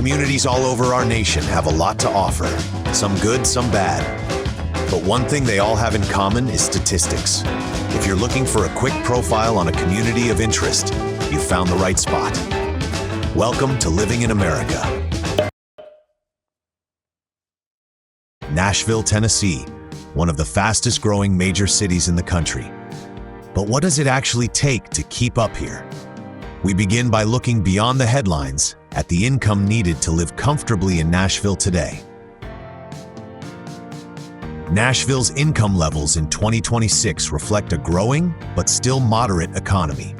Communities all over our nation have a lot to offer, some good, some bad. But one thing they all have in common is statistics. If you're looking for a quick profile on a community of interest, you've found the right spot. Welcome to Living in America. Nashville, Tennessee, one of the fastest growing major cities in the country. But what does it actually take to keep up here? We begin by looking beyond the headlines at the income needed to live comfortably in Nashville today. Nashville's income levels in 2026 reflect a growing but still moderate economy.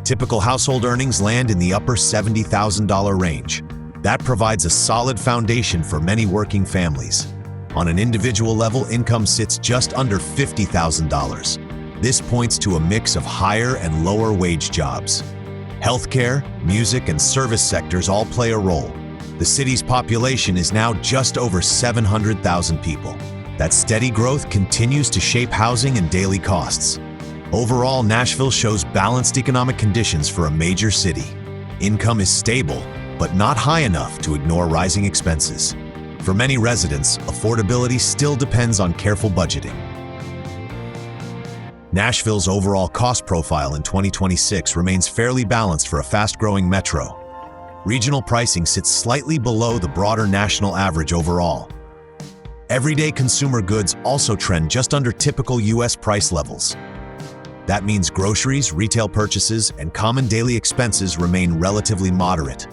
Typical household earnings land in the upper $70,000 range. That provides a solid foundation for many working families. On an individual level, income sits just under $50,000. This points to a mix of higher and lower wage jobs. Healthcare, music, and service sectors all play a role. The city's population is now just over 700,000 people. That steady growth continues to shape housing and daily costs. Overall, Nashville shows balanced economic conditions for a major city. Income is stable, but not high enough to ignore rising expenses. For many residents, affordability still depends on careful budgeting. Nashville's overall cost profile in 2026 remains fairly balanced for a fast-growing metro. Regional pricing sits slightly below the broader national average overall. Everyday consumer goods also trend just under typical U.S. price levels. That means groceries, retail purchases, and common daily expenses remain relatively moderate.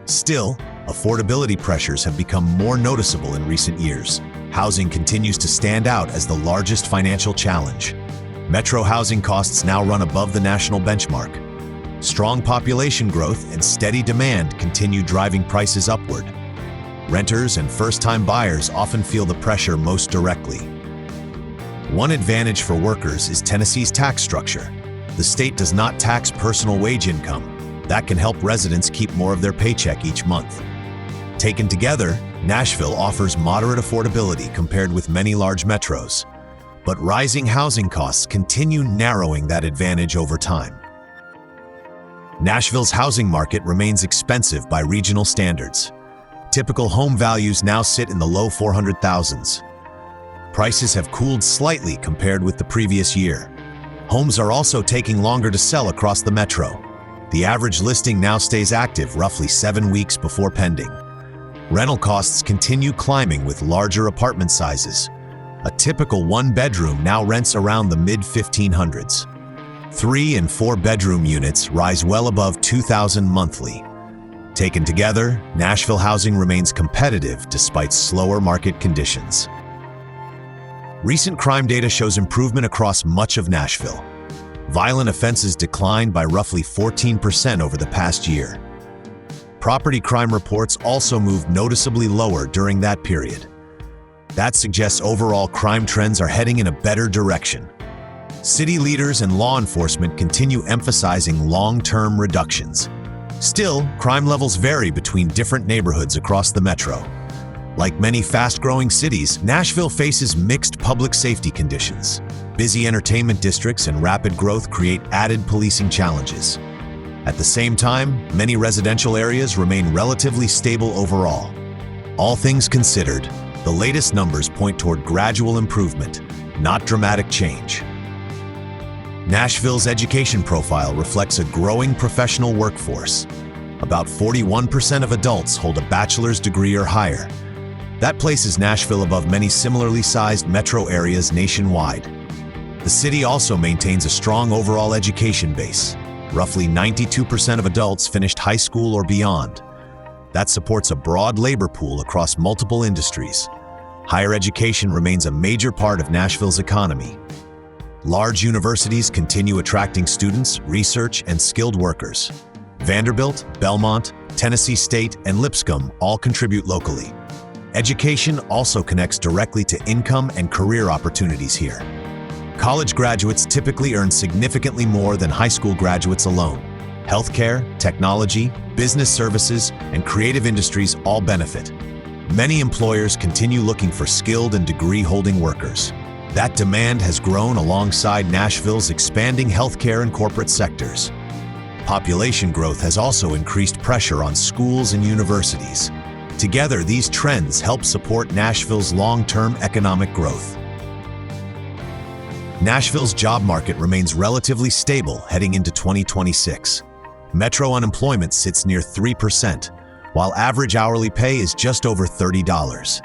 Still, affordability pressures have become more noticeable in recent years. Housing continues to stand out as the largest financial challenge. Metro housing costs now run above the national benchmark. Strong population growth and steady demand continue driving prices upward. Renters and first-time buyers often feel the pressure most directly. One advantage for workers is Tennessee's tax structure. The state does not tax personal wage income. That can help residents keep more of their paycheck each month. Taken together, Nashville offers moderate affordability compared with many large metros. But rising housing costs continue narrowing that advantage over time. Nashville's housing market remains expensive by regional standards. Typical home values now sit in the low 400,000s. Prices have cooled slightly compared with the previous year. Homes are also taking longer to sell across the metro. The average listing now stays active roughly 7 weeks before pending. Rental costs continue climbing with larger apartment sizes. A typical one-bedroom now rents around the mid-1500s. 3- and 4-bedroom units rise well above $2,000 monthly. Taken together, Nashville housing remains competitive despite slower market conditions. Recent crime data shows improvement across much of Nashville. Violent offenses declined by roughly 14% over the past year. Property crime reports also moved noticeably lower during that period. That suggests overall crime trends are heading in a better direction. City leaders and law enforcement continue emphasizing long-term reductions. Still, crime levels vary between different neighborhoods across the metro. Like many fast-growing cities, Nashville faces mixed public safety conditions. Busy entertainment districts and rapid growth create added policing challenges. At the same time, many residential areas remain relatively stable overall. All things considered, the latest numbers point toward gradual improvement, not dramatic change. Nashville's education profile reflects a growing professional workforce. About 41% of adults hold a bachelor's degree or higher. That places Nashville above many similarly sized metro areas nationwide. The city also maintains a strong overall education base. Roughly 92% of adults finished high school or beyond. That supports a broad labor pool across multiple industries. Higher education remains a major part of Nashville's economy. Large universities continue attracting students, research, and skilled workers. Vanderbilt, Belmont, Tennessee State, and Lipscomb all contribute locally. Education also connects directly to income and career opportunities here. College graduates typically earn significantly more than high school graduates alone. Healthcare, technology, business services, and creative industries all benefit. Many employers continue looking for skilled and degree-holding workers. That demand has grown alongside Nashville's expanding healthcare and corporate sectors. Population growth has also increased pressure on schools and universities. Together, these trends help support Nashville's long-term economic growth. Nashville's job market remains relatively stable heading into 2026. Metro unemployment sits near 3%, while average hourly pay is just over $30.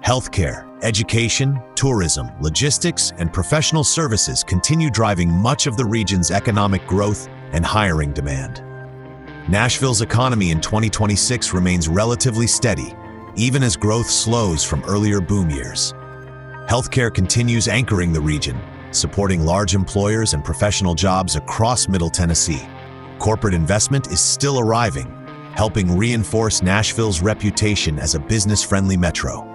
Healthcare, education, tourism, logistics, and professional services continue driving much of the region's economic growth and hiring demand. Nashville's economy in 2026 remains relatively steady, even as growth slows from earlier boom years. Healthcare continues anchoring the region, supporting large employers and professional jobs across Middle Tennessee. Corporate investment is still arriving, helping reinforce Nashville's reputation as a business-friendly metro.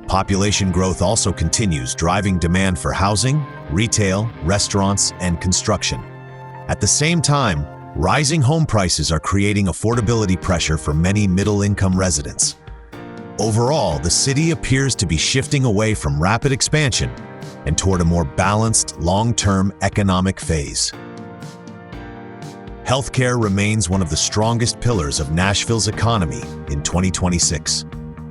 Population growth also continues, driving demand for housing, retail, restaurants, and construction. At the same time, rising home prices are creating affordability pressure for many middle-income residents. Overall, the city appears to be shifting away from rapid expansion and toward a more balanced, long-term economic phase. Healthcare remains one of the strongest pillars of Nashville's economy in 2026.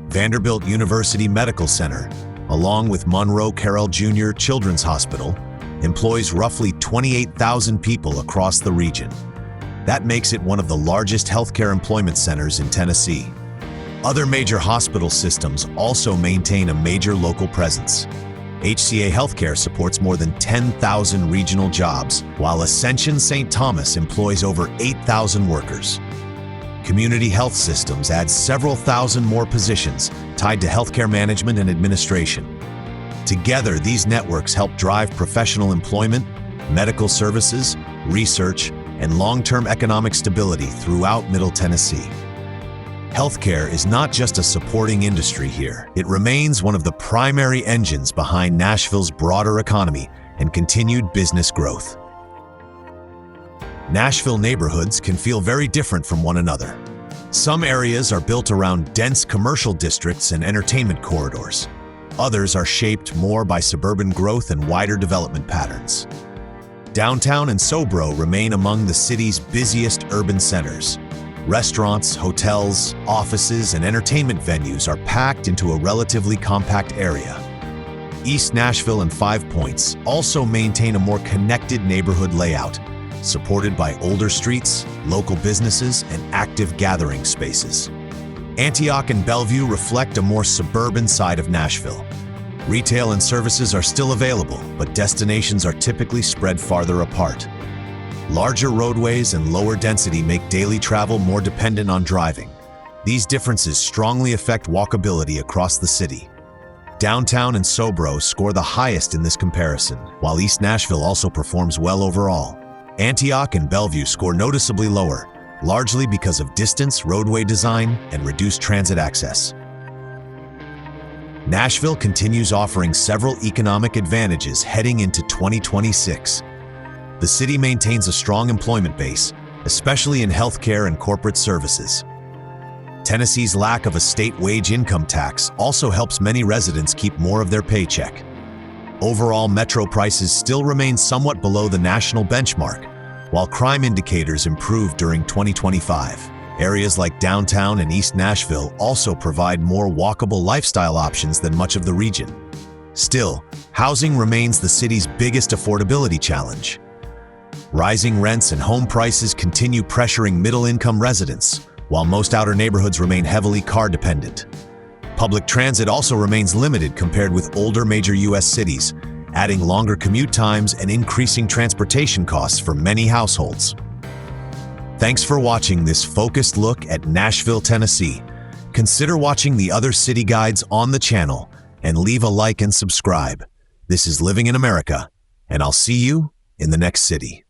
Vanderbilt University Medical Center, along with Monroe Carell Jr. Children's Hospital, employs roughly 28,000 people across the region. That makes it one of the largest healthcare employment centers in Tennessee. Other major hospital systems also maintain a major local presence. HCA Healthcare supports more than 10,000 regional jobs, while Ascension St. Thomas employs over 8,000 workers. Community health systems add several thousand more positions tied to healthcare management and administration. Together, these networks help drive professional employment, medical services, research, and long-term economic stability throughout Middle Tennessee. Healthcare is not just a supporting industry here. It remains one of the primary engines behind Nashville's broader economy and continued business growth. Nashville neighborhoods can feel very different from one another. Some areas are built around dense commercial districts and entertainment corridors. Others are shaped more by suburban growth and wider development patterns. Downtown and Sobro remain among the city's busiest urban centers. Restaurants, hotels, offices, and entertainment venues are packed into a relatively compact area. East Nashville and Five Points also maintain a more connected neighborhood layout, supported by older streets, local businesses, and active gathering spaces. Antioch and Bellevue reflect a more suburban side of Nashville. Retail and services are still available, but destinations are typically spread farther apart. Larger roadways and lower density make daily travel more dependent on driving. These differences strongly affect walkability across the city. Downtown and Sobro score the highest in this comparison, while East Nashville also performs well overall. Antioch and Bellevue score noticeably lower, largely because of distance, roadway design, and reduced transit access. Nashville continues offering several economic advantages heading into 2026. The city maintains a strong employment base, especially in healthcare and corporate services. Tennessee's lack of a state wage income tax also helps many residents keep more of their paycheck. Overall, metro prices still remain somewhat below the national benchmark, while crime indicators improved during 2025. Areas like downtown and East Nashville also provide more walkable lifestyle options than much of the region. Still, housing remains the city's biggest affordability challenge. Rising rents and home prices continue pressuring middle-income residents, while most outer neighborhoods remain heavily car-dependent. Public transit also remains limited compared with older major U.S. cities, adding longer commute times and increasing transportation costs for many households. Thanks for watching this focused look at Nashville, Tennessee. Consider watching the other city guides on the channel and leave a like and subscribe. This is Living in America, and I'll see you in the next city.